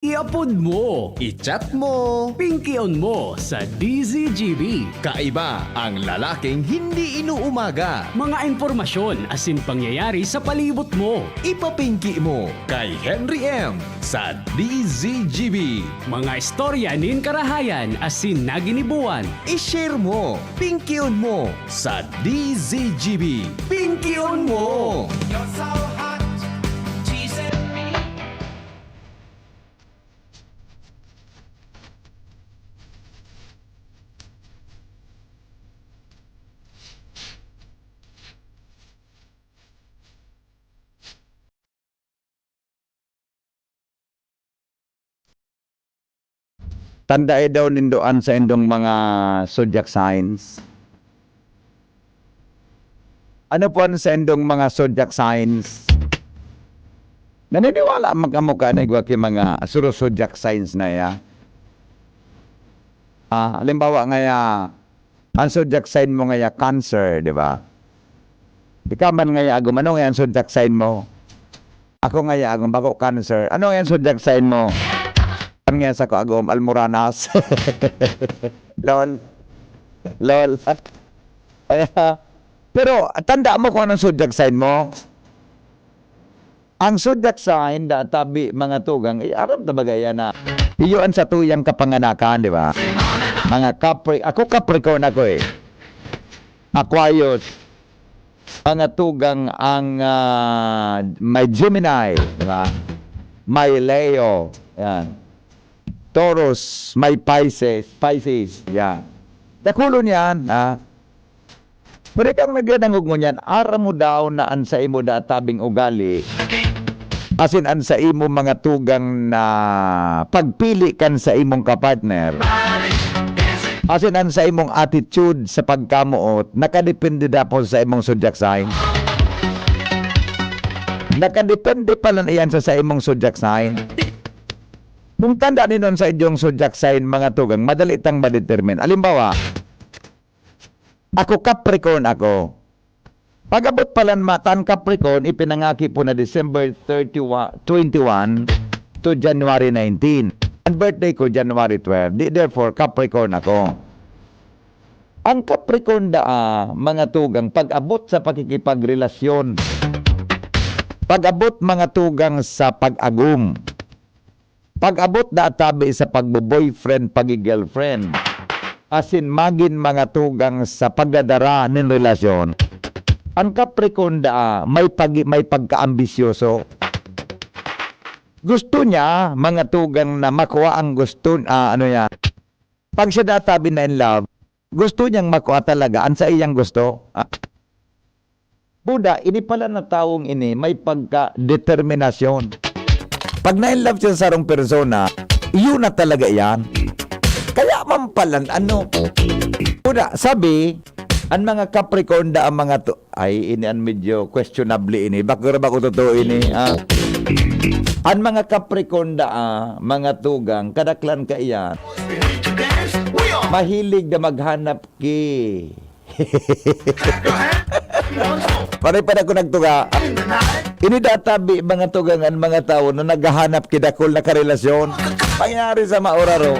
I-upload mo, I-chat mo. pinky-on mo sa DZGB. Kaiba ang lalaking hindi inuumaga. Mga informasyon asin pangyayari sa palibot mo. Ipapinki mo kay Henry M. sa DZGB. Mga istorya nin karahayan asin naginibuan. I-share mo, pinky-on mo sa DZGB. Pinky-on mo! You're so hot, teasing me. Tandai daw nindoan sa indong mga zodiac signs. Ano po ang sa indong mga zodiac signs? Naniniwala magkamukha na igwa kay mga zodiac signs na ya. Halimbawa ngaya, ang zodiac sign mo ngaya Cancer, di ba? Ikaw man ngaya agum, ano ngaya ang zodiac sign mo? Ako ngaya agum, bako Cancer. Ano ngaya ang zodiac sign mo? Nga sa ko agom Almoranas. Lol. Lol. Pero tanda mo kung anong zodiac sign mo. Ang zodiac sign da tabi mga tugang arab na bagay na iyon sa tuyang kapanganakan, di ba? Mga Capricorn ako eh. Aquarius. Mga tugang ang may Gemini, di ba? May Leo. Yan. Taurus, may Pisces, yan. Dakulo niyan, Pero kang nagdanangog mo niyan, ara mo daw na ansa imo da tabing ugali. Asin ansa imo mga tugang na pagpili kan sa imong kapartner. Asin ansa imong attitude sa pagkamuot, nakadepende daw sa imong zodiac sign. Nakadepende pala iyan sa imong zodiac sign. Kung tanda ninon sa inyong zodiac sign mga tugang, madali tang ma-determine. Halimbawa, ako Capricorn ako. Pag-abot pala matan Capricorn, ipinangaki po na December 21 to January 19. Ang birthday ko, January 12. Therefore, Capricorn ako. Ang Capricorn mga tugang, pag-abot sa pakikipagrelasyon. Pag-abot mga tugang sa pag-agum. Pag-abot na tabi sa pagbo-boyfriend, pag-girlfriend. Asin magin mga tugang sa pagdadara ng relasyon. Ang Capricorn may pagka-ambisyoso. Gusto niya mga tugang na makuha ang gusto, Pag siya databi na in love, gusto niyang makuha talaga ang sa iyang gusto. Buda, ini pala na taong ini may pagka-determinasyon. Pag na-in-love siya sa sarong persona, yun na talaga yan. Kaya mampalan, Una, sabi, ang mga Capricorn ang mga to, ay, ini ang medyo questionable ini. Bakit ba ko totoo ini? Ang mga Capricorn mga tugang, kadaklan ka iyan. Mahilig na maghanap ki. Pare-pare ko nagtuga. Ini databi mga tugangan mga tao na naghahanap kidakol na karelasyon. Pangyari sa maoraro.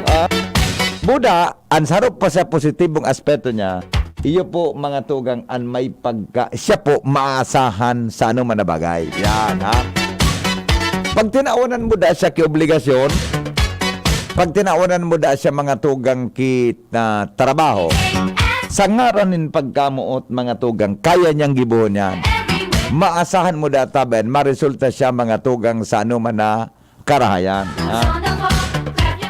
Buda, ang sarap pa sa positibong aspeto niya, iyo po mga tugang ang may siya po maasahan sa anong manabagay. Yan, Pag tinaunan mo da siya ki obligasyon, pag tinaunan mo da siya mga tugang ki trabaho, sa ngaranin pagkamuot mga tugang, kaya niyang gibuhon yan. Maasahan mo databen, maresulta siya mga tugang sa anuman na karahayan.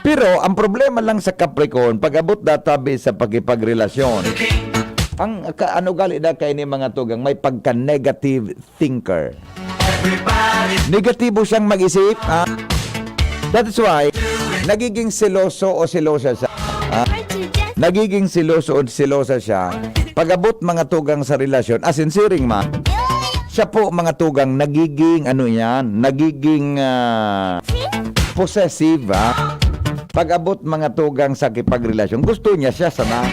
Pero ang problema lang sa Capricorn, pag-abot databi sa pagkipagrelasyon, ang gali na kay ni mga tugang, may pagka-negative thinker. Negatibo siyang mag-isip. That is why, nagiging seloso o selosa siya. Nagiging seloso o selosa siya. Pag-abot mga tugang sa relasyon, as in siring siya po mga tugang nagiging nagiging possessive. Pag-abot mga tugang sa kipagrelasyon, gusto niya siya sana.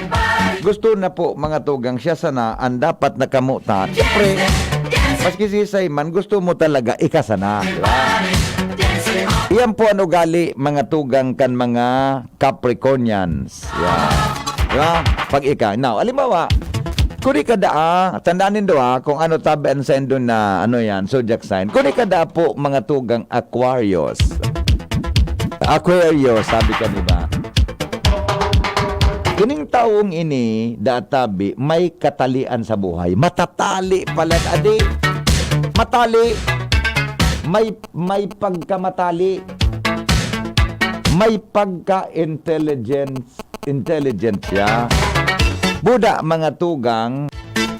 Gusto na po mga tugang siya sana ang dapat nakamutan. Siyempre, maski si Simon, gusto mo talaga ikasana. Diba? Iyan po ang ugali mga tugang kan mga Capricornians. Yeah. Diba? Pag ika. Now, alimbawa, kuni kada tandaan nindo kung ano tabi ang sign doon na ano yan, zodiac sign. Kuni kada po mga tugang Aquarius. Aquarius, sabi ka diba? Kining taong ini, databi, may katalian sa buhay. Matatali pala, adi. Matali. May pagkamatali. May pagka-intelligent siya. Buda mga tugang,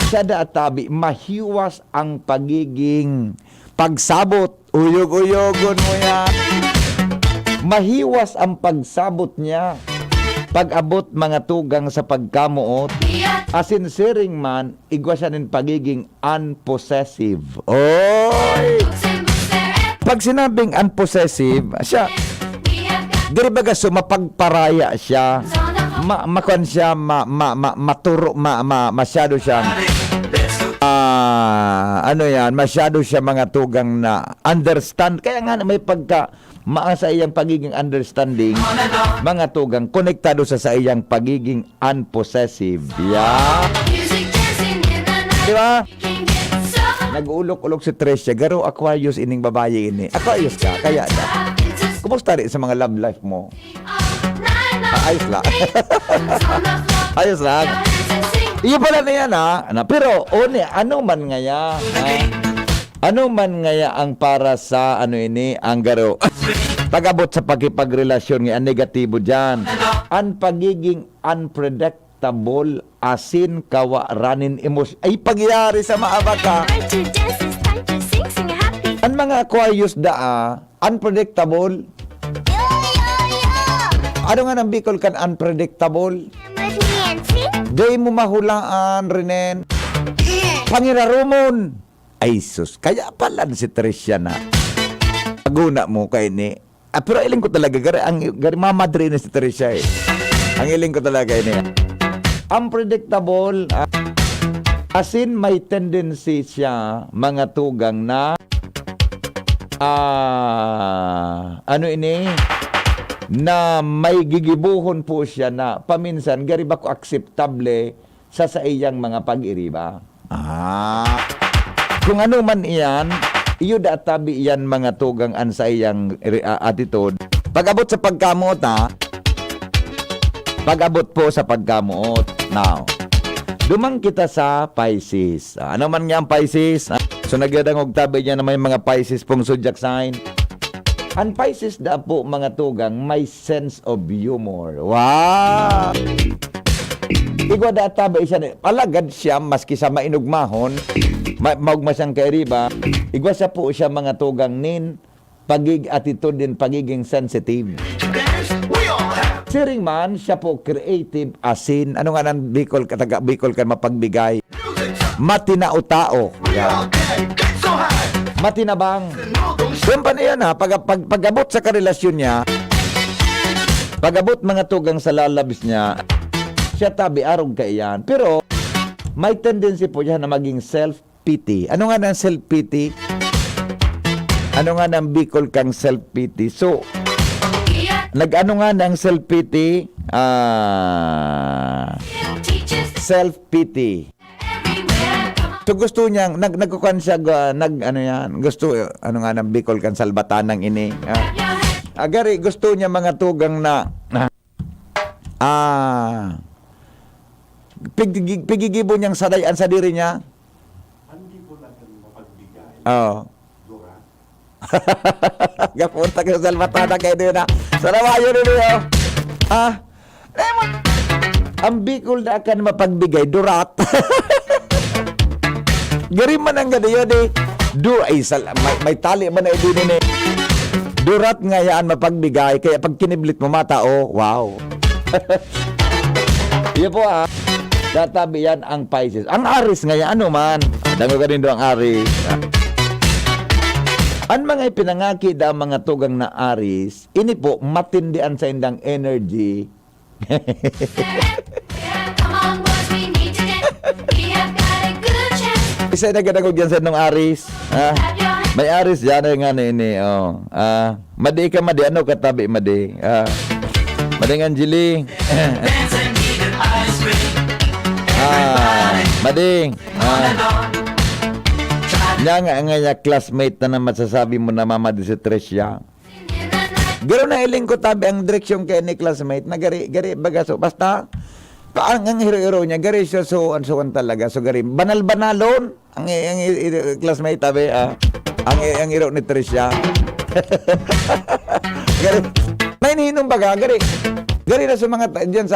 siya databi, mahiwas ang pagiging pagsabot. Uyog-uyogon mo yan. Mahiwas ang pagsabot niya. Pag-abot mga tugang sa pagkamuot, asin siring man, igwasanin pagiging unpossessive. Oy! Pag sinabing unpossessive, siya, diri baga mapagparaya siya, makuan siya, maturo, masyado siyang, ano yan, masyado siya mga tugang na understand. Kaya nga may pagka, maasa iyang pagiging understanding, mga tugang, konektado sa iyang pagiging unpossessive. Yeah. Di ba? Nag-ulok-ulok si Tricia, garo Aquarius ining babae ini. Aquarius ka, kaya na. Kumusta rin sa mga love life mo? Ayos lang. Ayos lang. Iyo pala na yan pero, ano man ngaya? Ano man ngaya ang para sa ano ini, ang garo? Pag-abot sa pagkipagrelasyon nga, negatibo dyan. Ang pagiging unpredictable, asin, kawa, ranin, emosyon. Ay, pagyari sa maabaka. Ang mga Aquarius unpredictable. Ano nga nang Bicol kan unpredictable? Day mo mahulaan, Renen. Pangirarumon. Ay, sus. Kaya pala si Tricia na. Aguna mo kay ni. Pero iling ko talaga, gari mamadre na si Tricia eh. Ang iling ko talaga ini. Unpredictable. Asin may tendency siya, mga tugang na ano ini, na may gigibuhon po siya na paminsan gari ba ko akseptable sa iyang mga pag-iriba. Kung ano man iyan, iyo databi iyan mga tugang an sa iyang attitude. Pag-abot sa pagkamuot pag-abot po sa pagkamuot. Now, dumang kita sa Pisces. Ano man nga ang Pisces? So nagyadang og tabi niya na may mga Pisces pong zodiac sign. Ang Pisces da po mga tugang may sense of humor. Wow! Igwa da tabi siya, palagad siya maski sa mainugmahon, maugma siyang kairiba, igwa siya po siya mga tugang attitude din pagiging sensitive. Siring man, siya po creative, asin, ano nga nang Bicol ka mapagbigay. Matinao-tao. Yan. Matinabang. Yung pa na yan pag-abot sa karelasyon niya, pag-abot mga tugang sa lalabis niya, siya tabi arog ka iyan. Pero, may tendency po siya na maging self-pity. Ano nga ng self-pity? Ano nga ng Bicol kang self-pity? So, nag-ano nga ng self-pity? Self-pity. So gusto niyang nagkukuan siya gusto ano nga ng Bicol kan salbatanang ini. Agari gusto niya mga tugang na pigigibo niyang sadayan sa diri niya. Hindi ko lang mapagbigay. Gapunta ka sa salbatana kay doon Sarawayo niyo. Ang Bicol na akan mapagbigay durat. Gari man ang gadiyo may tali man na din ni. Durat nga yan mapagbigay kaya pag kiniblit mo mata wow. Iyo po databi yan ang Pisces. Ang Aries nga yan ano man. Dango ka rin do ang Aries. Ang mga ipinangaki da mga tugang na Aries, ini po matindian sa indang energy. Isa na ganagog yan sa nung Aries. May aris yan nga ini. Oh. Madi ka madi ano katabi madi. Mading Angeli. Mading. Nga classmate na masasabi mo na mama di si Tricia. Garo na iling ko tabi ang direksyon kay ni classmate na gari bagaso basta ang hero niya gari siya so talaga so gari banalon ang classmate tabi ang hero ni Tricia. Gari may hinong baga gari na sa mga diyan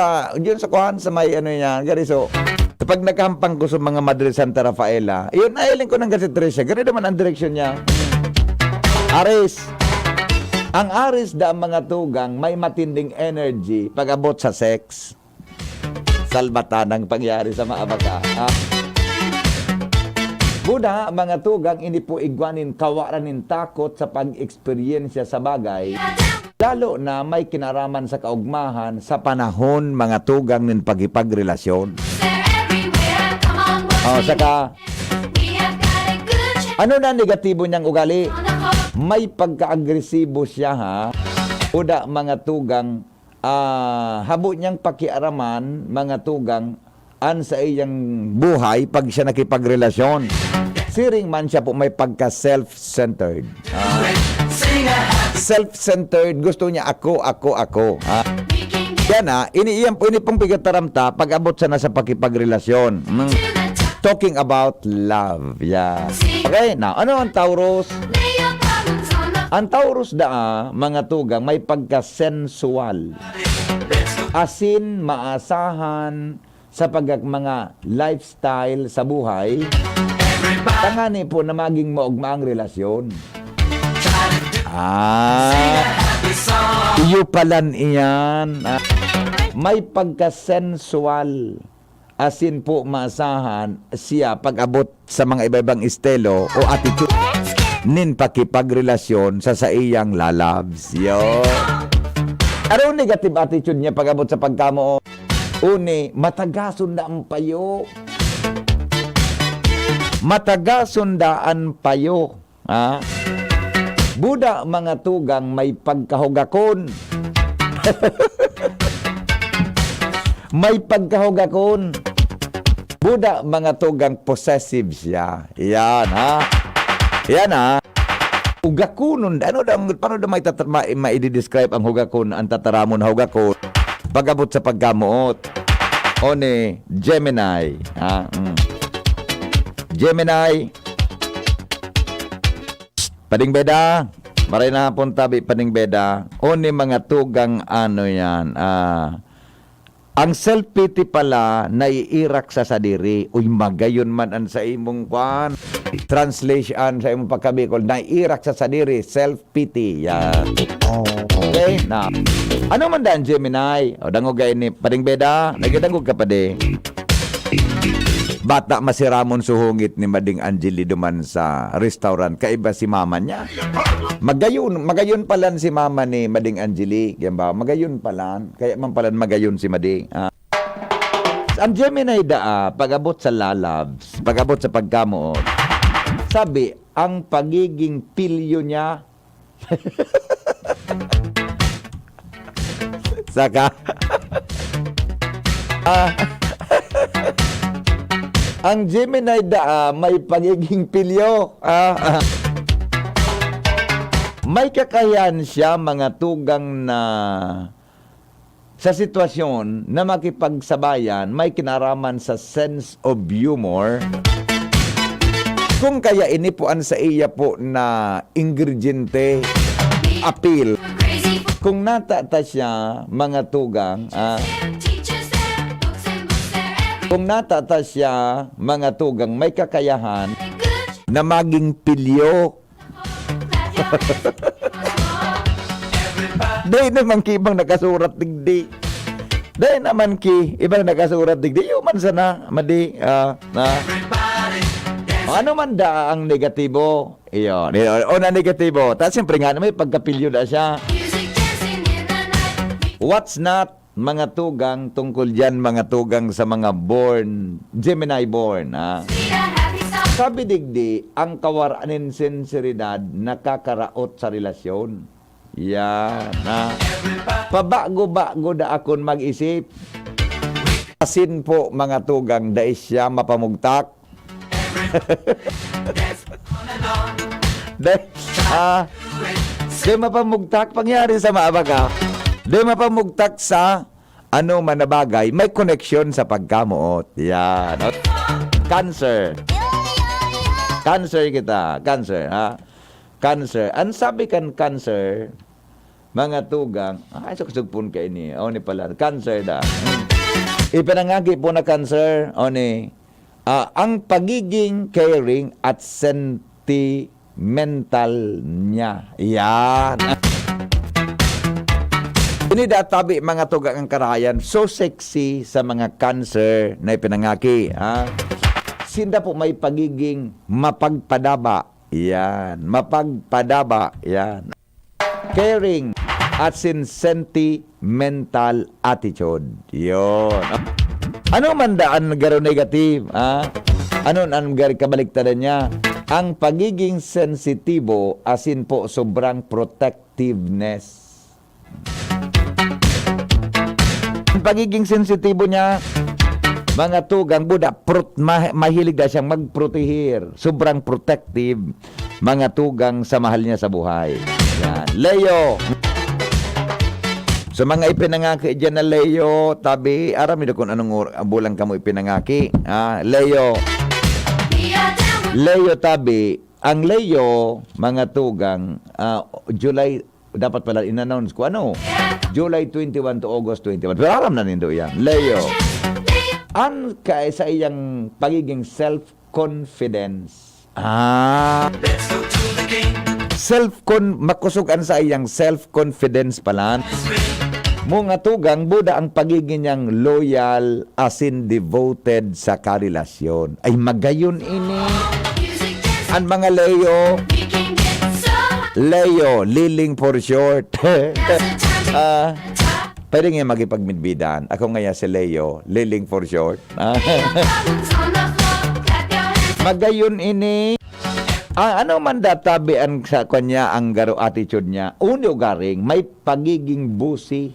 sa kuhan sa may ano niya gari so kapag nagkahampang ko sa mga Madrid Santa Rafaela, yun, nahiling ko ng kasi Tricia. Ganun naman ang direksyon niya. Aris. Ang Aris da mga tugang may matinding energy pag-abot sa sex. Salbatan ang pangyari sa mga baka. Buda, mga tugang, hindi po igwanin kawaranin takot sa pag-eksperyensya sa bagay. Lalo na may kinaraman sa kaugmahan sa panahon mga tugang nin pagipagrelasyon. Saka ano na negatibo niyang ugali? May pagka-agresibo siya ha. Uda mga tugang habo niyang pakiaraman mga tugang sa iyang buhay pag siya nakipagrelasyon. Siring man siya po may pagka-self-centered. Self-centered, gusto niya ako. Yan ini pong pigataramta pag abot siya na sa pakipagrelasyon. Talking about love. Yeah. Okay, now, ano ang Taurus? Ang Taurus mga tugang, may pagka-sensual. Asin, maasahan, sa mga lifestyle sa buhay. Tangani po na maging maugmaang relasyon. Iyo palan iyan. May pagka-sensual. Asin po maasahan siya pag-abot sa mga iba-ibang estilo o attitude nin pakipagrelasyon sa iyang lalabs. Yo. Ano negative attitude niya pag-abot sa pagkamo? Uni, matagason na ang payo. Matagason-daan payo. Buda mga tugang may pagkahugakon. May pagkahugakon. Buda mga tugang possessive siya. Yan Hugakunon. Paano may ma-describe ang hugakon, ang tataramon hugakon? Pag-abot sa paggamuot. One, Gemini. Gemini. Pading beda. Maray na hapon tabi pading beda. One mga tugang yan. Ang self-pity pala naiirak sa sadiri. Uy, magayon man ang sa imong kwan. Translation sa imong pagkabikol. Naiirak sa sadiri. Self-pity. Yan. Okay? Na. Ano man daan, Gemini? O, dangog gaya ni Pading Beda. Nagdangog ka pa de. Bata masiramon suhungit ni Mading Angeli duman sa restaurant. Kaiba si mama niya. Magayon palan si mama ni Mading Angeli. Yan ba? Magayon palan. Kaya man palan magayon si Mading. Ang Gemini pag-abot sa lalabs, pag-abot sa pagkamuot, sabi, ang pagiging pilyo niya, saka, ang Gemini may pagiging pilyo. May kakayahan siya mga tugang na sa sitwasyon na makipagsabayan, may kinaraman sa sense of humor. Kung kaya inipuan sa iya po na ingrediente, appeal. Kung natata siya mga tugang, kung natata siya mga tugang, may kakayahan na maging pilyo. Dahil naman ki ibang nakasurat digdi. Dahil naman ki ibang nakasurat digdi. Yung man sana, madi, ano man da ang negatibo? Iyon. O na negatibo. Tapos siyempre nga may pagkapilyo na siya. What's not mga tugang tungkol dyan mga tugang sa mga born, Gemini born. Sabi digdi, ang kawaranin sinseridad nakakaraot sa relasyon. Yan. Na. Pabago-bago da akon mag-isip. Asin po mga tugang dais siya mapamugtak. Di mapamugtak, pangyari sa maaba ka. Di mapamugtak sa ano man na bagay, may connection sa pagkamuot. Yan. Cancer. Cancer kita. Cancer, ha? Cancer. Ang sabi kan cancer, mga tugang, ay, suksugpun ka ini. O ni pala, cancer da. Ipinangagi po na cancer, o ni, ang pagiging caring at sentimental niya. Yan. Ini databi mga tugang ang karahayan, so sexy sa mga cancer na ipinangaki. Ha? Sinda po may pagiging mapagpadaba. Yan. Mapagpadaba. Yan. Caring at sentimental attitude. Yun. Ano man daan garo negative? Ha? Ano ang garo kabaliktaran niya? Ang pagiging sensitibo asin po sobrang protectiveness. Ang pagiging sensitibo niya, mga tugang Buddha, mahilig na siyang magprotehir. Sobrang protective, mga tugang sa mahal niya sa buhay. Yan. Leo. So mga ipinangaki dyan na Leo, tabi, aram nyo kung anong bulang ka mo ipinangaki. Leo. Leo tabi, ang Leo, mga tugang, July, dapat pala in-announce ko, ano? July 21 to August 21. Pero aram na nindo yan. Leo. Ang sa iyang pagiging self-confidence. Makusugan sa iyang self-confidence pala. Mga tugang, Buddha ang pagiging niyang loyal asin devoted sa karelasyon. Ay magayon ini. Ang mga Leo, liling for short. Pwede nga magipagmidbidan. Ako nga si Leo, liling for short. Magayon ini. Ano man databian sa kanya ang garo attitude niya? Uno garing, may pagiging busi.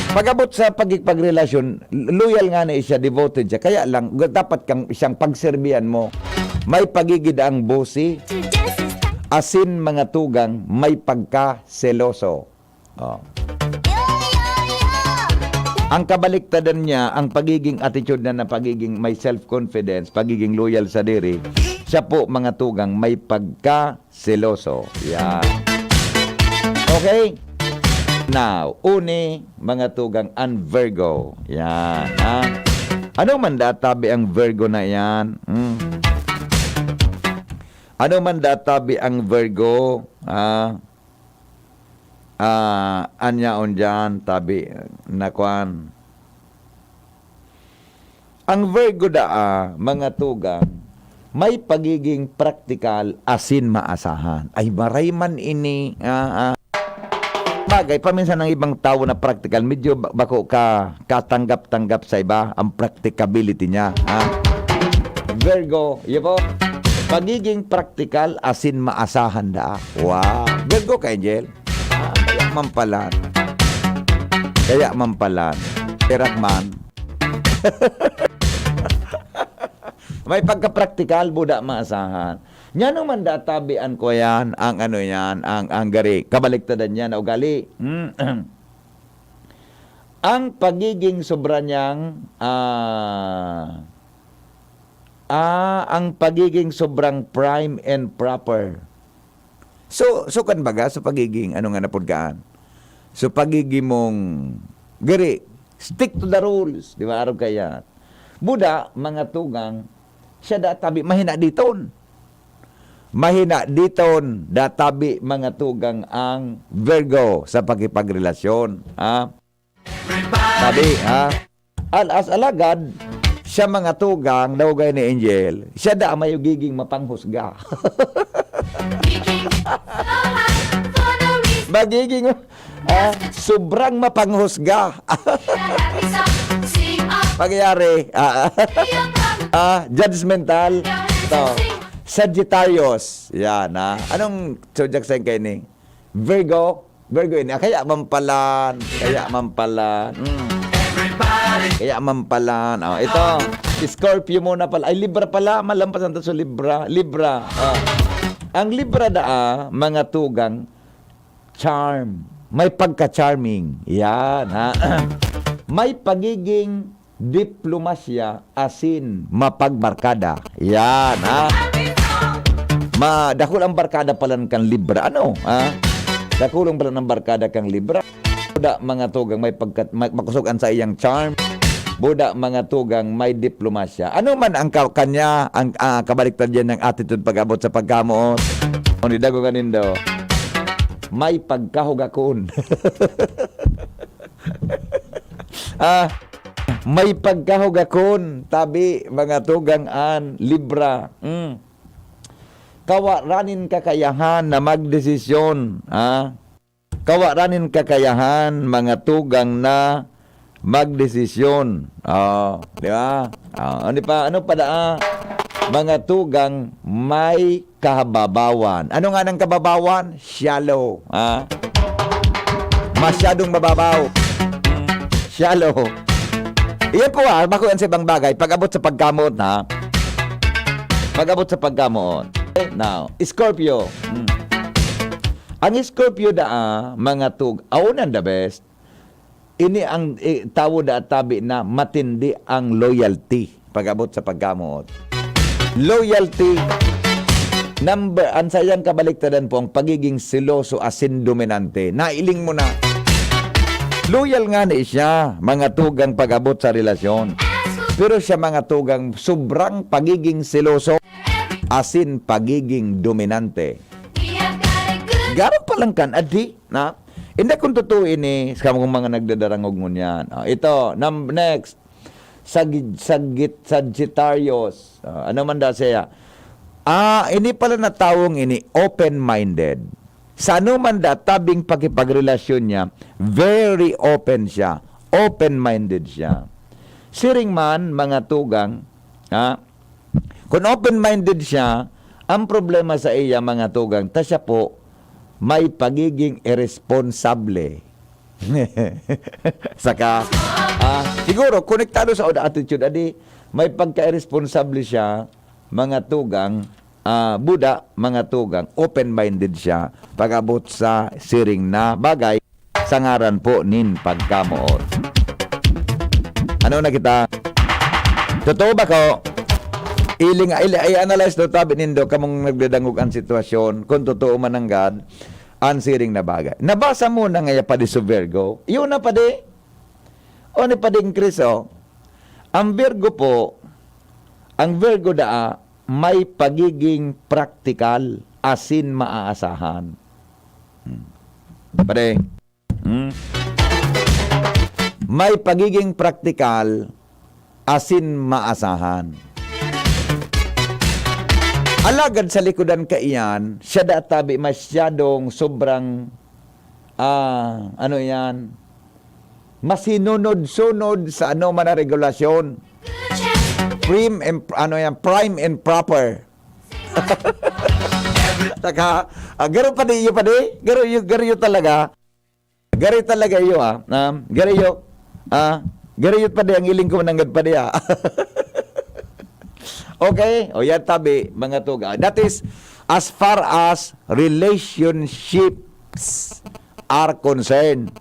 Pagabot sa pagrelasyon, loyal nga na siya, devoted siya. Kaya lang, dapat kang isang pagserbihan mo. May pagigid ang busi. Asin mga tugang, may pagka-seloso. Ang kabaliktaran niya, ang pagiging attitude na pagiging may self-confidence, pagiging loyal sa diri, siya po mga tugang may pagka-seloso. Yan. Okay? Now, uni, mga tugang, ang Virgo. Yan. Ano man databi ang Virgo na yan? Ano man databi ang Virgo? Anyaon dyan, tabi, nakwan. Ang Virgo mga tugang, may pagiging praktikal asin maasahan. Ay, maray man ini. Bagay, paminsan ng ibang tao na praktikal, medyo bako katanggap-tanggap sa iba, ang practicability niya. Virgo, yun po. Pagiging praktikal asin maasahan da. Wow. Virgo ka, Angel. Kaya mampalan. Terakman. May pagka-praktikal, Buddha maasahan. Nya naman databian ko yan, ang ano yan, ang gari. Kabaliktadan niya na ugali. Ang pagiging sobra niyang, ang pagiging sobrang prime and proper. So kan baga, sa pagiging, ano nga napudkaan? So pagiging mong, gari, stick to the rules. Di ba, araw kaya? Buddha, mga tugang, siya databi, mahina diton. Mahina diton, databi, mga tugang, ang Virgo sa pagkipagrelasyon. Tabi, As alagad, siya mga tugang, daw gaya ni Angel, siya da mayugiging mapanghusga. Magiging sobrang mapanghusga. Pagyari, Judgmental. Ito. Sagittarius. Yan, ha? Anong zodiac sign kayo ni? Virgo. Virgo ini. Kaya mampalan. Kaya mampalan. Kaya mampalan. Oh, ito. Scorpio muna pala. Ay, Libra pala. Malampasan to sa Libra. Libra. Ang Libra mga tugang, charm. May pagka-charming. Yan, ha? May pagiging diplomasya asin mapagbarkada. Yan, ha? Dahil ang barkada pala kang Libra. Ano? Ha? Dahil pala ng barkada kang Libra. Buda mga tugang may makusugan sa iyang charm. Buda mga tugang may diplomasya. Ano man ang kanya, ang kabaliktad yan ng attitude pag-abot sa pagkamoot. O nidago kanindo. May pagkahugakon. May pagkahugakon. Tabi mga tugang Libra. Kawaranin kakayahan na magdesisyon. Kawaranin kakayahan mga tugang na magdesisyon. Di ba? Ano pa mga tugang may kababawan. Ano nga ng kababawan? Shallow. Masyadong mababaw. Shallow. Iyan po bakuan sa ibang bagay. Pag-abot sa pagkamot, Pag-abot sa pagkamot. Now, Scorpio. Ang Scorpio mga aunan the best, ini ang tawo tabi na matindi ang loyalty pag-abot sa pagkamot. Loyalty. Ang sayang kabaliktaran po ang pagiging siloso asin dominante. Nailing mo na. Loyal nga ni siya, mga tugang pag-abot sa relasyon. Pero siya mga tugang sobrang pagiging siloso asin pagiging dominante. Garon pa lang kan, adi, na? Hindi kung totoo ini, sa mga nagdadarangog mo niyan. Ito, next, Sagittarius. Ano man da siya? Ini pala na tawong ini, open-minded. Sa ano man da, tabing pagkipagrelasyon niya, very open siya. Open-minded siya. Siring man, mga tugang, kung open-minded siya, ang problema sa iya, mga tugang, ta siya po, may pagiging irresponsable. Saka, siguro, konektado sa oda attitude, may pagka-irresponsable siya, mga tugang, Buddha, mga tugang, open-minded siya, pag-abot sa siring na bagay, sa ngaran po nin pagkamoot. Ano na kita? Totoo ba ko? I-analyze do tabi nindo kamong nagdadangog ang sitwasyon kung totoo man ang God ang siring na bagay. Nabasa mo na ngaya pa di sa Virgo. Yun na pa di. O ni pa ding Chris, Ang Virgo po, ang Virgo may pagiging practical asin maaasahan. Pare. May pagiging practical asin maasahan. Alagad sa likodan kaiyan, siya tabi masyadong sobrang, masinunod-sunod sa ano man na regulasyon. Prime and proper. Taka, garo pa di iyo pa di? Garo talaga. Garo talaga iyo Garo pa di ang iling ko mananggad pa di Okay? O yan tabi, mga tuga. That is, as far as relationships are concerned.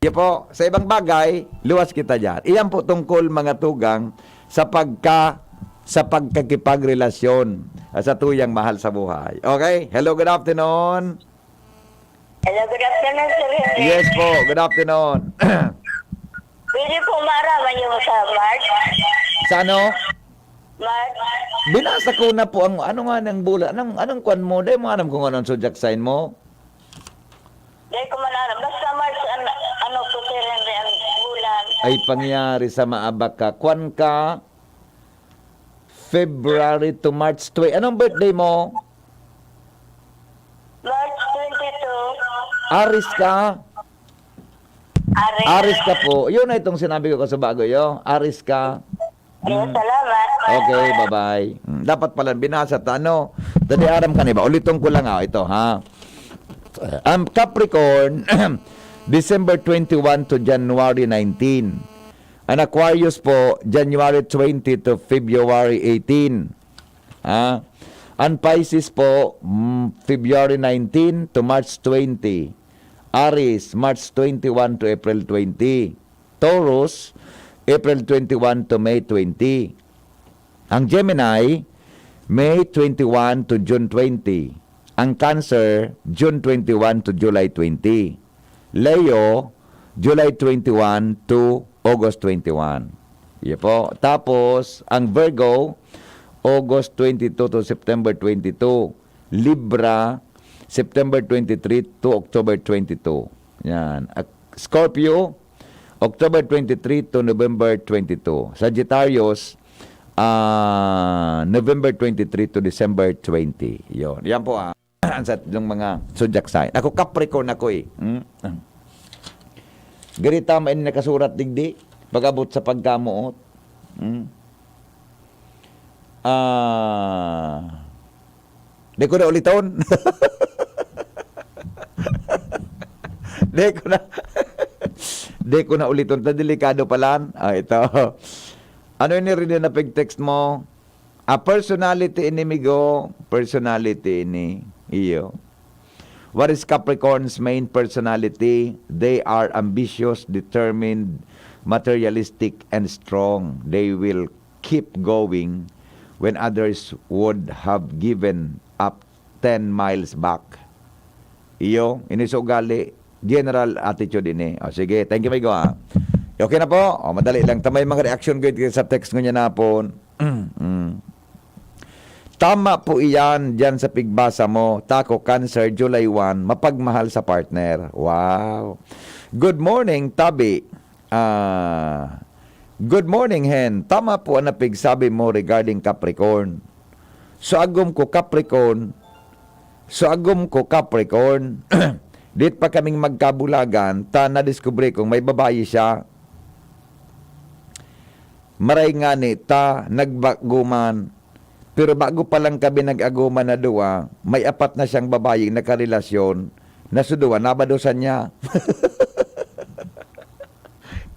Yan po, sa ibang bagay, luwas kita dyan. Iyan po tungkol, mga tugang, sa pagkakipagrelasyon sa tuyang mahal sa buhay. Okay? Hello, good afternoon. Hello, good afternoon, Sir Henry. Yes po, good afternoon. Pwede po maaraman yung sa March? Sa ano? March? Binasa ko na po ang ano nga ng bula. Anong kwan mo? Dahil mo alam kung anong zodiac sign mo. Dahil ko man alam. Basta March, ano po, Sir Henry, ang bulan. Ay pangyari sa maabak ka. Kwan ka, February to March 20. Anong birthday mo? March 22. Aris ka? Aris ka po. Yun na itong sinabi ko sa bago yo. Aris ka. Salamat. Okay, bye-bye. Dapat pala binasa ta, ano? Tadi aram ka ba? Ulitin ko lang ito, ha? Ang Capricorn, December 21 to January 19. Ang Aquarius po, January 20 to February 18. Ha? Ang Pisces po, February 19 to March 20. Aries, March 21 to April 20. Taurus, April 21 to May 20. Ang Gemini, May 21 to June 20. Ang Cancer, June 21 to July 20. Leo, July 21 to August 21. Yan po. Tapos, ang Virgo, August 22 to September 22. Libra, September 23 to October 22. Yan. Scorpio, October 23 to November 22. Sagittarius, November 23 to December 20. Yon. Yan po sa yung mga zodiac sign. Ako Capricorn ako eh. Ganita man nakasurat digdi pag-abot sa pagkamuot. Di ko na uliton. Di ko na uliton. Delikado pala. Ito. Ano yun rin na pag-text mo? A personality inimigo, personality ini iyo. What is Capricorn's main personality? They are ambitious, determined, materialistic, and strong. They will keep going when others would have given up 10 miles back. Iyo, inisugali. General attitude ini. O, sige, thank you, Migo, Okay na po? O, madali lang. Tamay mga reaction ko sa text ko niya na po. Tama po iyan dyan sa pigbasa mo. Tako, Cancer, July 1, mapagmahal sa partner. Wow. Good morning, Tabi. Good morning, Hen. Tama po ang napigsabi mo regarding Capricorn. So agum ko Capricorn. Dit pa kaming magkabulagan, ta na-discover kong may babae siya. Maray nga ni, ta nagbaguman. Pero bago pa lang kami nag-aguman na duwa, may 4 na siyang babae nakarelasyon, na suduwa, nabadosan niya.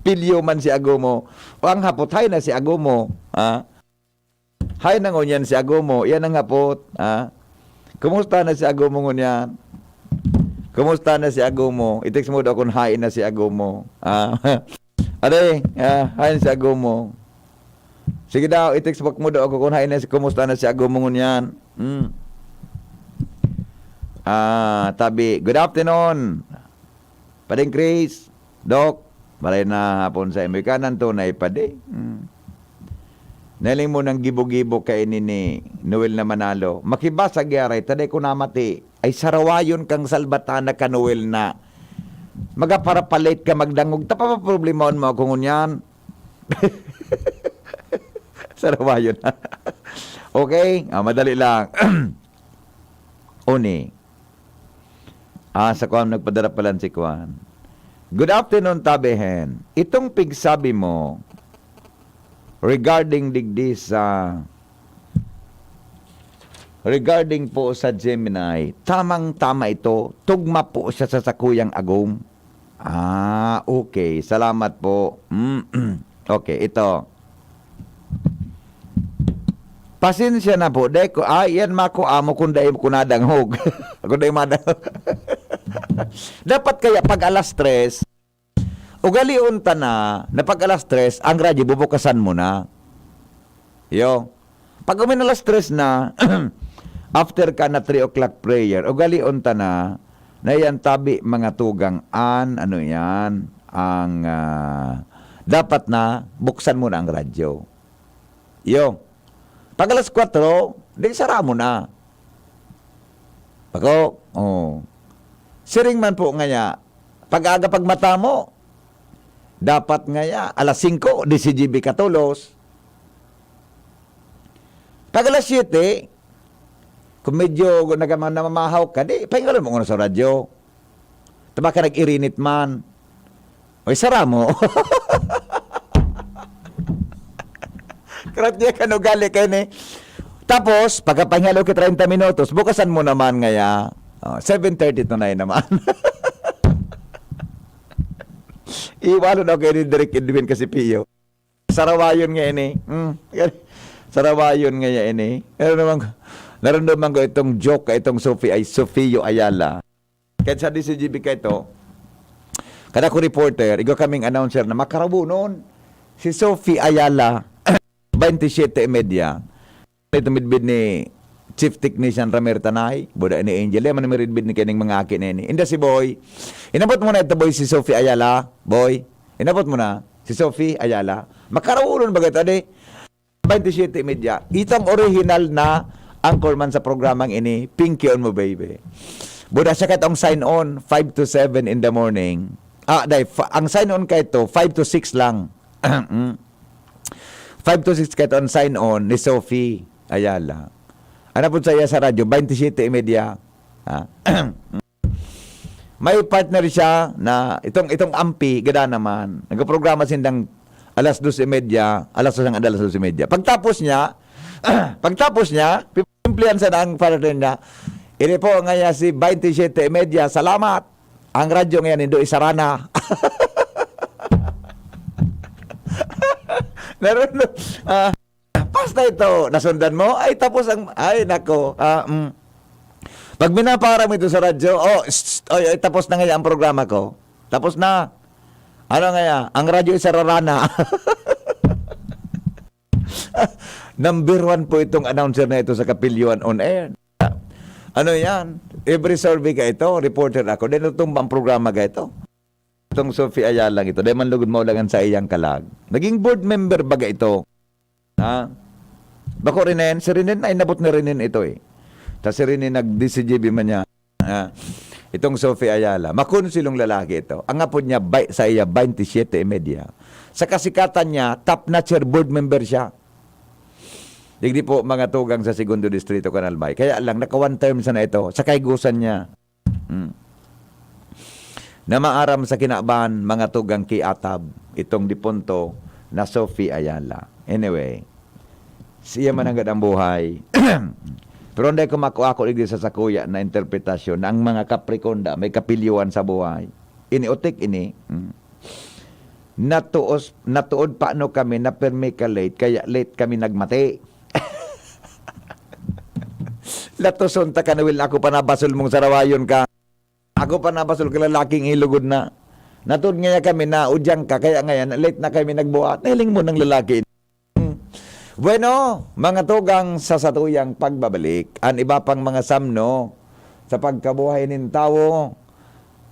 Pilyo man si Agumo. O ang hapot, hay na si Agumo. Hay na ngunyan si Agumo. Yan ang hapot. Kumusta na si Agumo ngunyan? Kumusta na si Agumo? I-text mo daw kung hain na si Agumo. Aray, hain si Agumo. Sige daw, i-text mo daw ako kung hain na si kumusta na si Agumo ngunyan. Tabi, good afternoon. Pading Chris, Doc, maray na hapon sa Amerikanan to na ipade. Naling mo ng gibo-gibo kay ni Noel na Manalo. Makibasag yaray, taday ko namati. Ay sarawayon kang salbatana ka Noel na. Magaparapalit ka magdangog. Tapa pa problemaon mo kung ngunyan. Sarawayon na. Okay? Madali lang. Uni. Sa kuwan nagpadara pala si kuwan. Good afternoon, Tabehen. Itong pigsabi mo regarding digdi sa regarding po sa Gemini, tamang-tama ito. Tugma po siya sa sakuyang agum. Okay. Salamat po. Okay, ito. Pasensya na po. Deko, yan mako amo kung dahi ko nadanghog. Kung dahi madanghog. Dapat kaya pag alas 3, ugaliun ta na pag alas 3, ang radyo bubukasan mo na. Yo. Pag umin alas 3 na, after ka na 3 o'clock prayer, ugaliun ta na yan tabi mga tugang ano yan, ang dapat na buksan mo na ang radyo. Yo. Pag alas 4, di sara mo na. Pako, siring man po nga pag-aga pag mata mo, dapat nga alas 5, di si GB katulos. Pag alas 7, kung medyo namamahaw ka, di, pahingalan mo sa radyo. Taba ka nag-irinit man. O, sara mo. Karat niya kanugali kayo ni. Tapos, pagkapahingalo ki 30 minutos, bukasan mo naman ngaya. 7:30 to 9 naman. Iwalo na kayo ni Derek Edwin kasi Pio. Sarawayon nga ini. Sarawayon nga ini. Naramdaman ko itong joke, itong Sofio Ayala. Kahit sa DCGB ka ito, kada ko reporter, ikaw kaming announcer na makarabu noon. Si Sophie Ayala, 27:30. Ito midbid ni Chief Technician Ramer Tanay, buda ni Angel, man midbid ni kining mga akin ni. Inda si Boy. Inabot mo na ito Boy si Sophie Ayala, Boy. Inabot mo na si Sophie Ayala. Makarabu noon bagay tadi. 27:30. Itong original na anchorman sa programang ini, Pinky on mo baby. Buda siya katong sign on 5 to 7 in the morning. Ang sign on kay ito 5 to 6 lang. 5 to 6 kay on sign on ni Sophie Ayala. Ano po saya sa radyo 27:30. May partner siya na itong ampi gada naman. Nagprograma sindang alas 12:30, alas 12:30. Pagtapos niya, pimplihan sa ang partner niya. Ini po ngaya si 27:30. Salamat. Ang radyo ngayon indo isarana. Naroon, basta ito, nasundan mo, ay tapos nako, pag minaparang ito sa radyo, tapos na ngayon ang programa ko. Tapos na. Ano ngayon? Ang radyo isararana. Number 1 po itong announcer na ito sa Kapiliwan on Air. Ano yan? Every survey ka ito, reporter ako. Dahil itong ang programa ka ito. Itong Sophie Ayala ito. Dahil man lugod mo lang sa iyang kalag. Naging board member baga ito. Bako Rinen, si Rinen ay nabot na Rinen ito eh. Tapos si Rinen nag-DCGB man niya. Itong Sophie Ayala. Makonsilong lalaki ito. Ang apod niya sa iya 27:30. Sa kasikatan niya, top-notcher board member siya. Digdi po mga tugang sa Segundo Distrito, Canalbay. Kaya lang, naka one term sa na ito. Sa kaigusan niya. Na maaram sa kinaban, mga tugang kiatab. Itong dipunto na Sophie Ayala. Anyway, siya man agad ang buhay. Pero hindi ko makuha ko ligdi sa sakuya na interpretasyon ng mga kaprikonda, may kapilyuan sa buhay. Iniutik ini. Natuod paano kami na permi ka late, kaya late kami nagmati. Latuson ta kanawil ako panabasol mong sarawayon ka. Ako panabasol ka lalaking ilugod na. Natuod nga kami na udyang ka, kaya ngayon late na kami nagbuhat. Nahiling mo ng lalaki. Bueno, mga tugang sa satuyang pagbabalik, ang iba pang mga samno sa pagkabuhay ng tao,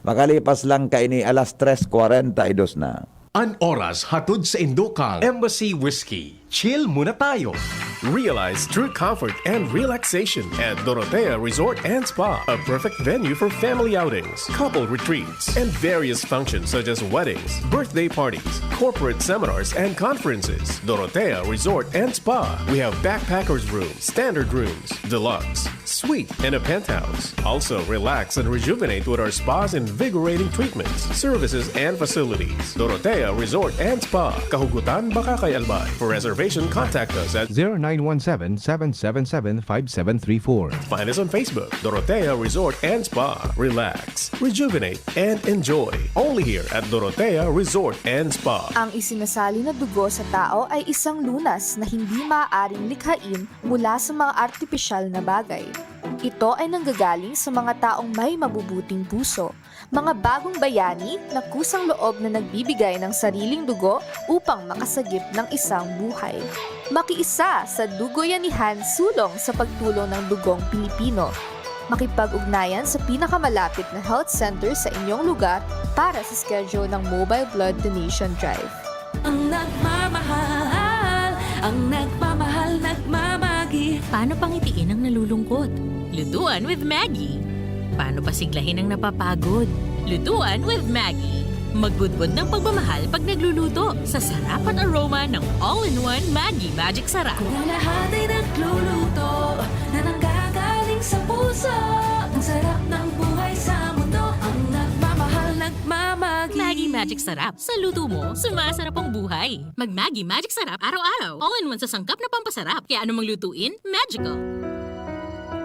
makalipas lang kaini alas 3:42 na. An oras hatod sa Indokang Embassy Whiskey. Chill muna tayo. Realize true comfort and relaxation at Dorotea Resort and Spa, a perfect venue for family outings, couple retreats, and various functions such as weddings, birthday parties, corporate seminars, and conferences. Dorotea Resort and Spa. We have backpackers rooms, standard rooms, deluxe, suite, and a penthouse. Also, relax and rejuvenate with our spa's invigorating treatments, services, and facilities. Dorotea Resort and Spa, Kahugutan, Bakakay, Albay. For reservation, contact us at 0917-777-5734. Find us on Facebook, Dorotea Resort and Spa. Relax, rejuvenate, and enjoy. Only here at Dorotea Resort and Spa. Ang isinasali na dugo sa tao ay isang lunas na hindi maaaring likhain mula sa mga artipisyal na bagay. Ito ay nanggagaling sa mga taong may mabubuting puso, mga bagong bayani na kusang loob na nagbibigay ng sariling dugo upang makasagip ng isang buhay. Makiisa sa Dugoyanihan sulong sa pagtulong ng dugong Pilipino. Makipag-ugnayan sa pinakamalapit na health center sa inyong lugar para sa schedule ng Mobile Blood Donation Drive. Ang nagmamahal, nagmamagi. Paano pangitiin ang nalulungkot? Lutuan with Maggie. Paano pasiglahin ang napapagod? Lutuan with Maggie. Magbudbud ng pagmamahal pag nagluluto sa sarap at aroma ng all-in-one Maggie Magic Sarap. Kung ang lahat ay nagluluto na nanggagaling sa puso, ang sarap ng buhay sa mundo. Ang nagmamahal, nagmamagi. Maggie Magic Magic Sarap. Sa luto mo, sumasarap ang buhay. Mag-Maggi Magic Sarap araw-araw. All-in-one sa sangkap na pampasarap. Kaya anumang lutuin, magical.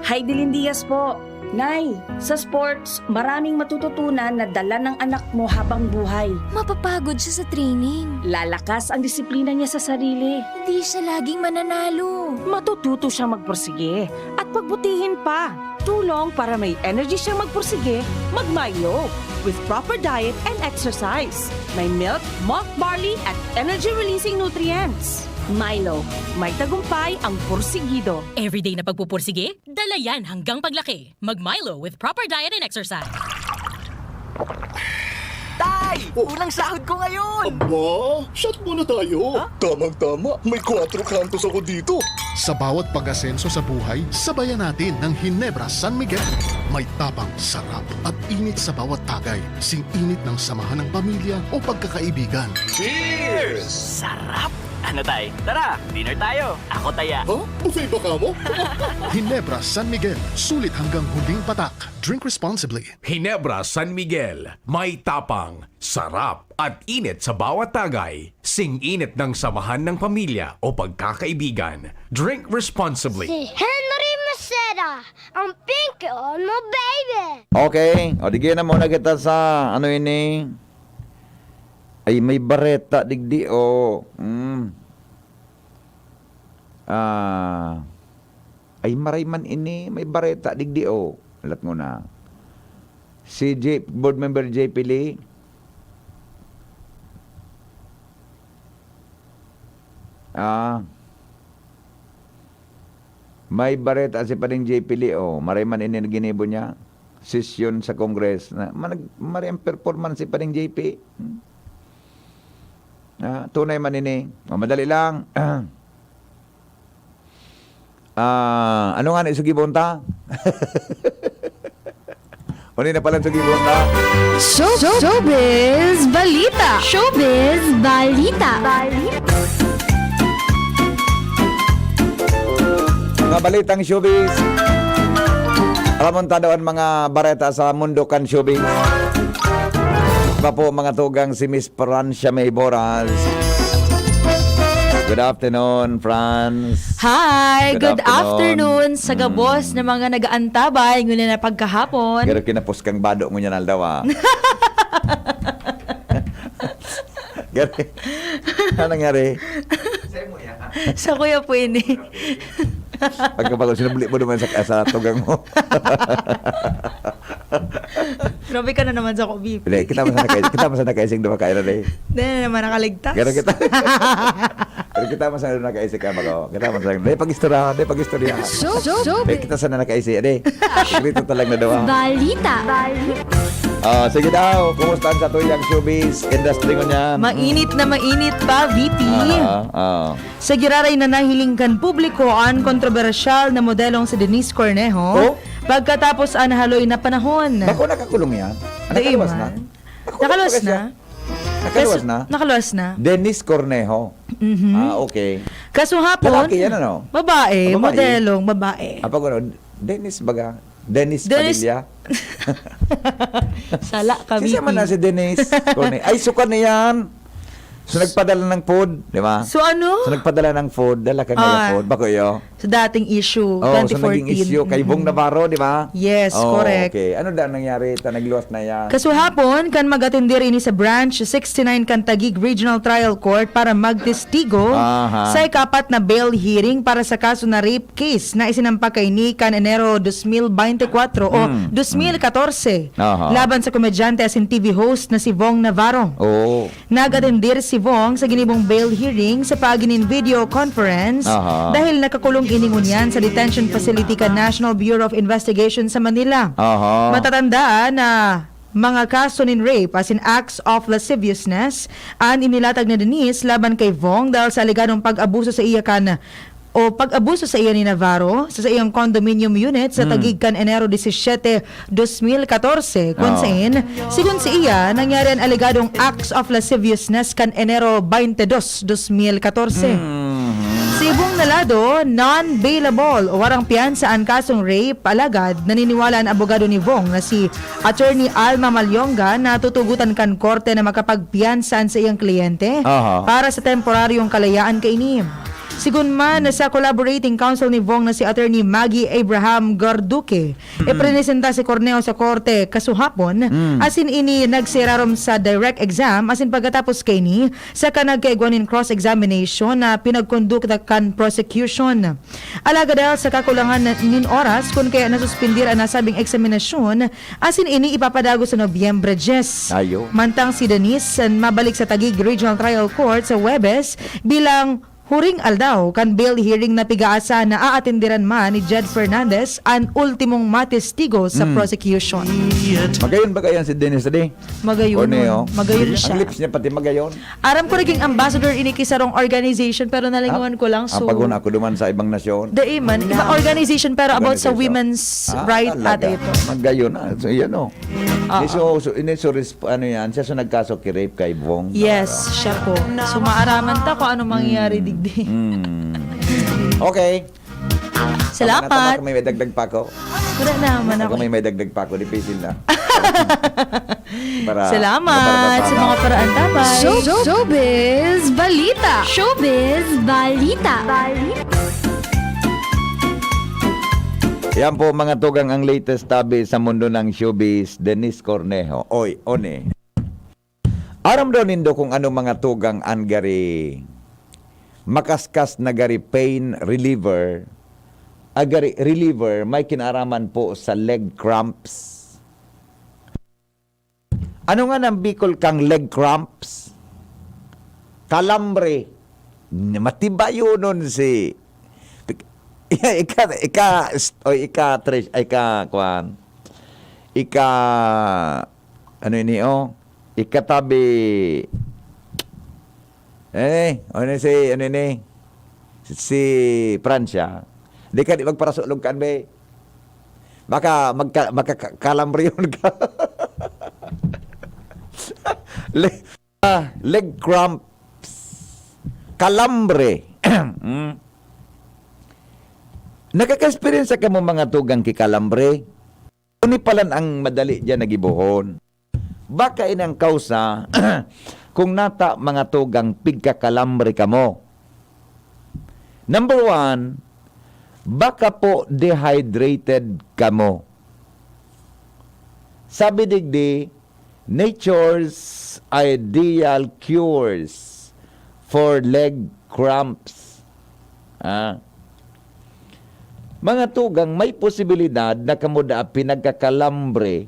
Heidelin Diaz po. Nay, sa sports, maraming matututunan na dala ng anak mo habang buhay. Mapapagod siya sa training. Lalakas ang disiplina niya sa sarili. Hindi siya laging mananalo. Matututo siyang magpursige at pagbutihin pa. Tulong para may energy siyang magpursige, mag-Milo. With proper diet and exercise. May milk, mock barley at energy-releasing nutrients. Milo, may tagumpay ang pursigido. Everyday na pagpupursige, dala yan hanggang paglaki. Mag-Milo with proper diet and exercise. Tay! Unang sahod ko ngayon! Aba, shot muna tayo. Tamang-tama, may 4 kantos ako dito. Sa bawat pag-asenso sa buhay, sabayan natin ng Ginebra San Miguel. May tapang, sarap at init sa bawat tagay. Sing-init ng samahan ng pamilya o pagkakaibigan. Cheers! Sarap! Ano tay? Tara, dinner tayo. Ako taya. Ha? Buffet ba ka mo? Ginebra San Miguel, sulit hanggang huling patak. Drink responsibly. Ginebra San Miguel. May tapang, sarap at init sa bawat tagay. Sing-init ng samahan ng pamilya o pagkakaibigan. Drink responsibly. Henry Maceda, ang pink on mo, baby! Okay, o digyan na muna kita sa ano ini. Ay may bareta digdi o. Ay maray man ini may bareta digdi o. Alat mo na. Si board member JP Lee. May bareta si paring JP Lee o. Maray man ini ginibo niya. Sesyon sa Congress na maray ang performance si paring JP. Tunay man ini. Madali lang. Ano nga na isugibonta? Uni na pala isugibonta. Showbiz Balita! Showbiz Balita! Mga balitang showbiz. Ramonta daw ang mga bareta sa mundo kan showbiz. Pa po mga tugang si Miss Francia May Boras. Good afternoon, Franz. Hi! Good afternoon. Sa gabos na mga nag-aantabay ngunit na pagkahapon. Pero kinapos kang bado mo niya naldawa. Gari. Ano nangyari? Sa kuya po ini. Pagkapagod, sinabuli mo naman sa tugang mo. Grabe ka na naman sa COVID. Hindi, kita mo sa nakaising duha kayo na rin. Hindi na naman nakaligtas. Pero kita mo sa nakaising ka mag-o. Kita mo sa pag-istorya. Kita sa nakaising. Dito talagang na daw. Balita! Sige daw, kumusta sa tuyang showbiz industry ko niyan? Mainit na mainit pa, VP. Sa giraray na nahilingkan publiko ang kontrobersyal na modelong si Denise Cornejo. Pagkatapos ang haloy na panahon. Bako nakakulong yan? Nakaluwas na? Nakaluwas na. Denise Cornejo. Okay. Kaso hapon, lalaki yan ano? Babae, modelong babae. Apa ko Denise baga? Denise Padilla? Sala ka, VP. Sisa man na si Denise Cornejo. Ay, suka na yan. So, nagpadala ng food, di ba? So, ano? So, nagpadala ng food, dala ka nga food. Bako yo. Sa dating issue, 2014. So naging issue kay Bong Navarro, di ba? Yes, correct. Okay. Ano da nangyari? Nagluwas na yan. Kaso hapon, kan mag-atendir ini sa Branch 69 Cantagig Regional Trial Court para magtestigo sa ikapat na bail hearing para sa kaso na rape case na isinampa kay ni kan Enero 2024 o 2014 laban sa komedyante as in TV host na si Bong Navarro. Nag-atendir si Bong sa ginibong bail hearing sa paginin video conference dahil nakakulong iningunyan sa detention facility ka National Bureau of Investigation sa Manila. Matatandaan na mga kaso nin rape as in acts of lasciviousness ang inilatag na Denise laban kay Bong dahil sa aligadong pag-abuso sa iya pag-abuso sa iya ni Navarro sa iyang condominium unit sa Taguig kan Enero 17, 2014 kung saan sigun si iya nangyari ang aligadong acts of lasciviousness kan Enero 22, 2014. Sa ibong nalado, non-bailable o warang piyansa ang kasong rape alagad, naniniwala ang abogado ni Vong na si Attorney Alma Malyonga na tutugutan kan korte na makapagpiyansan sa iyang kliyente para sa temporaryong kalayaan kaini. Sigun man sa collaborating counsel ni Vong na si Attorney Maggie Abraham Garduque, ipresenta si Corneo sa korte kasuhapon, asin ini nagsirarom sa direct exam, asin pagkatapos kaini sa kanagkaigwanin cross-examination na pinagkondukta kan prosecution. Alaga dahil sa kakulangan nin oras kung kaya nasuspindir ang nasabing eksaminasyon, asin ini ipapadago sa Nobyembre 10. Mantang si Denise mabalik sa Taguig Regional Trial Court sa Huwebes bilang huring aldaw kan bail hearing na pigaasa na aatendiran man ni Jed Fernandez ang ultimong matestigo sa prosecution. Magayon ba kayan si Dennis today? Magayon. Magayon siya. Ang lips niya pati magayon. Aram ko naging ambassador ini kisarong organization pero nalingawan ko lang. So, paguna ako duman sa ibang nasyon. Daiman, iba organization pero about sa women's right at ito. Magayon na. So, yan o. Ano yan? Siya so nagkaso ki-rape kay Vong. Yes, siya po. So maaraman ta kung ano mangyayari digdi. Okay. Salamat. May dagdag pa ako. Wala naman ako. May dagdag pa ako. Dipisil na. Salamat sa mga paraan tabay. Showbiz Balita. Showbiz Balita. Yan po mga tugang ang latest tabi sa mundo ng showbiz, Denise Cornejo. Oy, one. Aram daw nindo kung ano mga tugang ang gari makaskas na gari pain reliever. Agari reliever may kinaraman po sa leg cramps. Ano nga nang bikol kang leg cramps? Kalambre. Matibayo nun si ano ini ikatabi si Francia di ka di magparasulog kan be baka magkakalambre yun ka leg cramps kalambre. Nakaka-experience ka mo mga tugang kikalambre? Uni palan ang madali dyan nagibuhon. Baka inang kausa kung nata mga tugang pigkakalambre ka mo. Number 1, baka po dehydrated ka mo. Sabi digdi, nature's ideal cures for leg cramps. Mga tugang, may posibilidad na kamuda pinagkakalambre,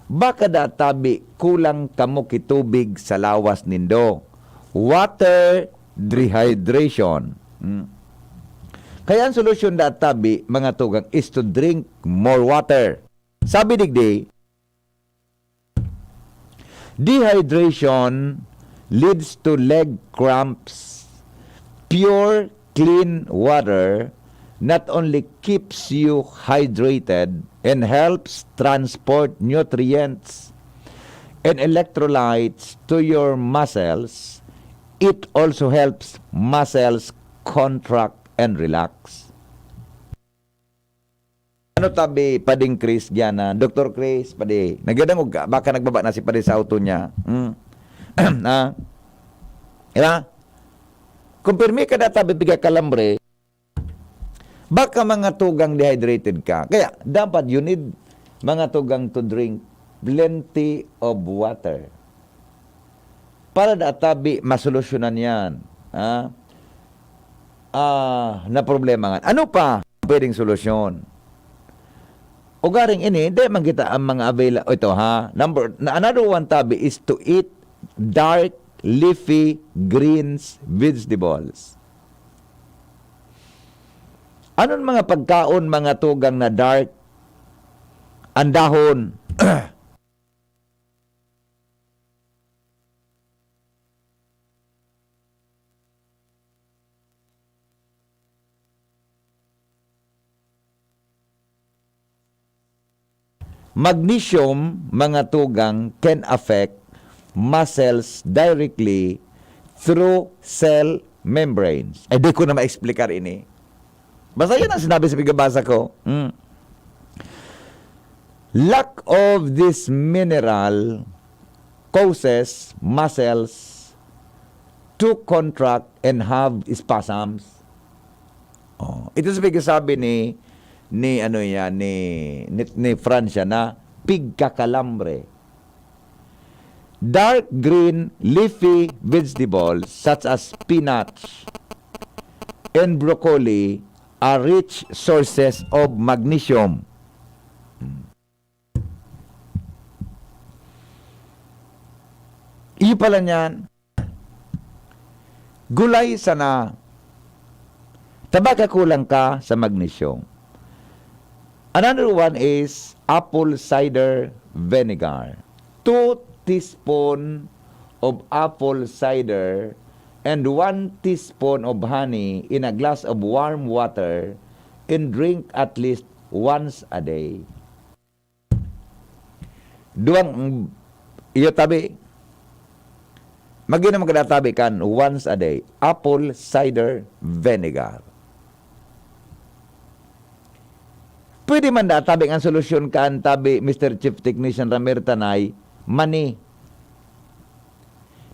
baka databi kulang kamo kitubig sa lawas nindo. Water dehydration. Kaya ang solusyon databi, mga tugang, is to drink more water. Sabi digdi, dehydration leads to leg cramps. Pure, clean water not only keeps you hydrated and helps transport nutrients and electrolytes to your muscles, it also helps muscles contract and relax. Ano tabi pading Chris Giana? Dr. Chris, padi. Nagdangog ka? Baka nagbaba na si padi sa auto niya. Kumpirmi ka na tabi biga kalambre, baka mga tugang dehydrated ka. Kaya, dapat you need mga tugang to drink plenty of water. Para databi, masolusyonan yan. Na problema nga. Ano pa pwedeng solusyon? Ugaring ini, di man kita ang mga available. Ito another one tabi is to eat dark, leafy, greens, vegetables. Anong mga pagkaon, mga tugang na dark? Ang dahon. Magnesium, mga tugang, can affect muscles directly through cell membranes. Eh, di ko na ma-explicar ini. Basta yan ang sinabi sa pagkabasa ko. Lack of this mineral causes muscles to contract and have spasms. Ito sa pagkasabi ni Francia na pigkakalambre. Dark green leafy vegetables such as spinach and broccoli are rich sources of magnesium. Iyo pala niyan. Gulay sana. Tabaka kulang ka sa magnesium. Another one is apple cider vinegar. 2 teaspoon of apple cider and 1 teaspoon of honey in a glass of warm water and drink at least once a day. Duang iyo tabi. Magina magdatabi kan once a day. Apple cider vinegar. Pwede man databi ang solusyon kan tabi Mr. Chief Technician Ramir Tanay, money.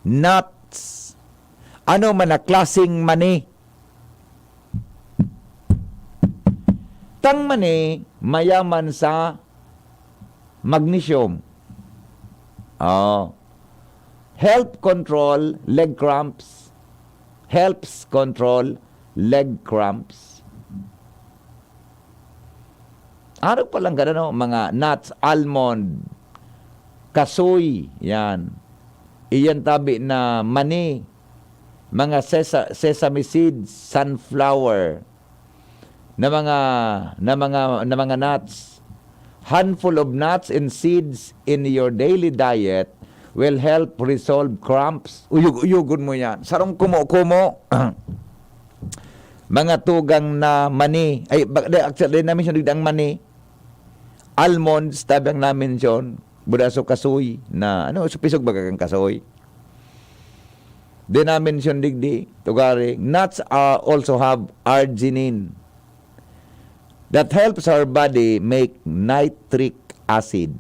Nuts. Ano man na klaseng money? Tang money, mayaman sa magnesium. Help control leg cramps. Helps control leg cramps. Ano pa lang gano'n, mga nuts, almond, kasoy, yan. Iyan tabi na mani, mga sesame seeds, sunflower, na mga nuts. Handful of nuts and seeds in your daily diet will help resolve cramps. Uyugon mo yan. Sarong kumo-kumo. Mga tugang na mani. Actually, namin siya ang mani. Almonds, tabang namin siyon. Budaso kasoy na, supisog bagang kasoy. Di namin siyon digdi. Tugari. Nuts also have arginine that helps our body make nitric acid.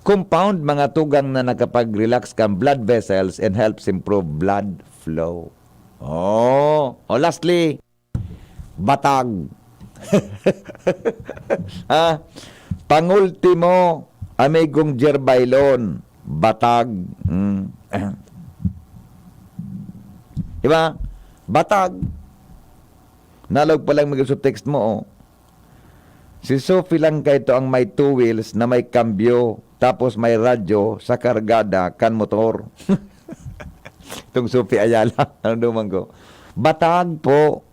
Compound mga tugang na nakapag-relax kang blood vessels and helps improve blood flow. Lastly, batag. Pangultimo, amigong gerbailon, batag. Diba? Batag. Nalog pa lang mag-text mo, Si Sophie lang kayo ang may 2 wheels na may kambyo, tapos may radyo sa kargada kan motor. Itong Sophie Ayala, ano naman ko? Batag po.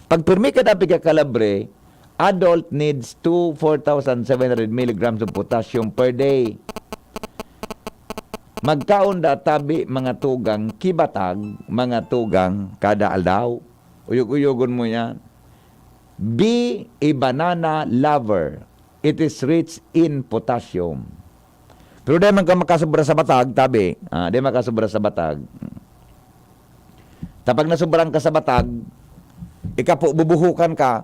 Pag permi ka dapat ka kalabre, adult needs 4,700 milligrams of potassium per day. Magkaon da tabi mga tugang kibatag, mga tugang kada aldaw. Uyog-uyogon mo yan. Be a banana lover. It is rich in potassium. Pero di man ka makasubra sa batag, tabi. Di makasubra sa batag. Tapag nasubrang ka sa batag, bubuhukan ka,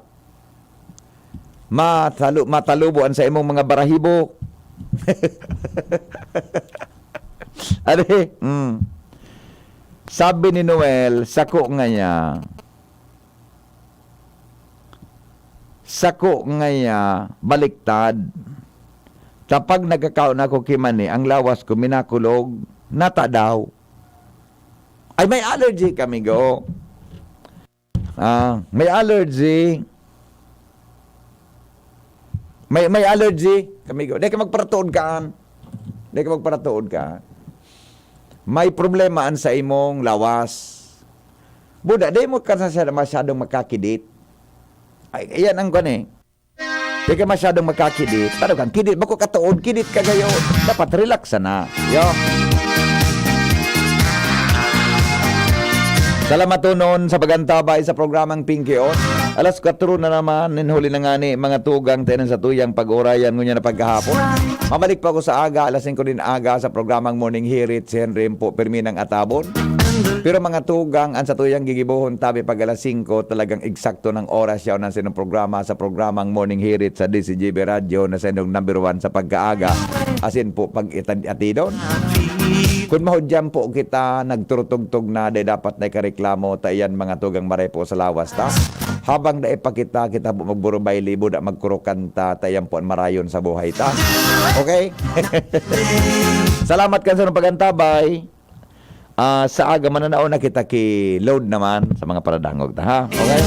matalubuan sa imong mga barahibo. Sabi ni Noel, sako nga baliktad. Kapag nagkakaon ako kimani, ang lawas ko minakulog, nata daw. Ay, may allergy kami go. May allergy. May allergy kami go. Di ka magparatuod ka. May problemaan sa imong lawas. Buda, di mo ka masyadong makakidit. Ay, yan ang gani. Di ka masyadong makakidit. Paano kang kidit? Bako katuod, kidit ka gayon. Dapat relax na. Yo. Salamat tunon sa pagantabay sa programang Pinky On. Alas 4 na naman, ninhuli na nga ni mga tugang tayo sa tuyang pag-urayan ngunya na pagkahapon. Mabalik pa ako sa aga, alas 5 din aga sa programang Morning Hirit, si Henry po, Perminang Atabon. Pero mga tugang, ang sa tuyang gigibuhon tabi pag alas 5, talagang eksakto ng oras yaw ng sinong programa sa programang Morning Hirit sa DCGB Radio na sinong number 1 sa pagkaaga. Asin po pag atidon. Kung mahudyan po kita nagturutugtog na day dapat na ikareklamo tayan mga tugang marepo sa lawas ta. Habang na ipakita kita po magburubay libo da magkurukanta tayan po ang marayon sa buhay ta. Okay? Salamat kan sa pagantabay. Sa aga mananao na kita ki-load naman sa mga paradangog ta, ha? Okay?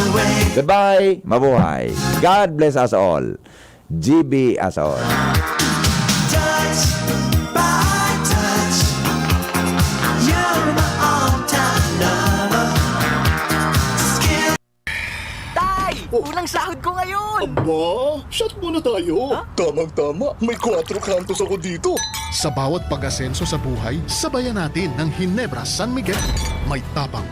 Goodbye. Mabuhay. God bless us all. GB us all. Touch by touch, you're my all-time lover. Tay! Ulang sahod ko ngayon! Aba, shot muna tayo. Tamang-tama, may 4 kantos ako dito. Sa bawat pag-asenso sa buhay, sabayan natin ng Ginebra San Miguel. May tapang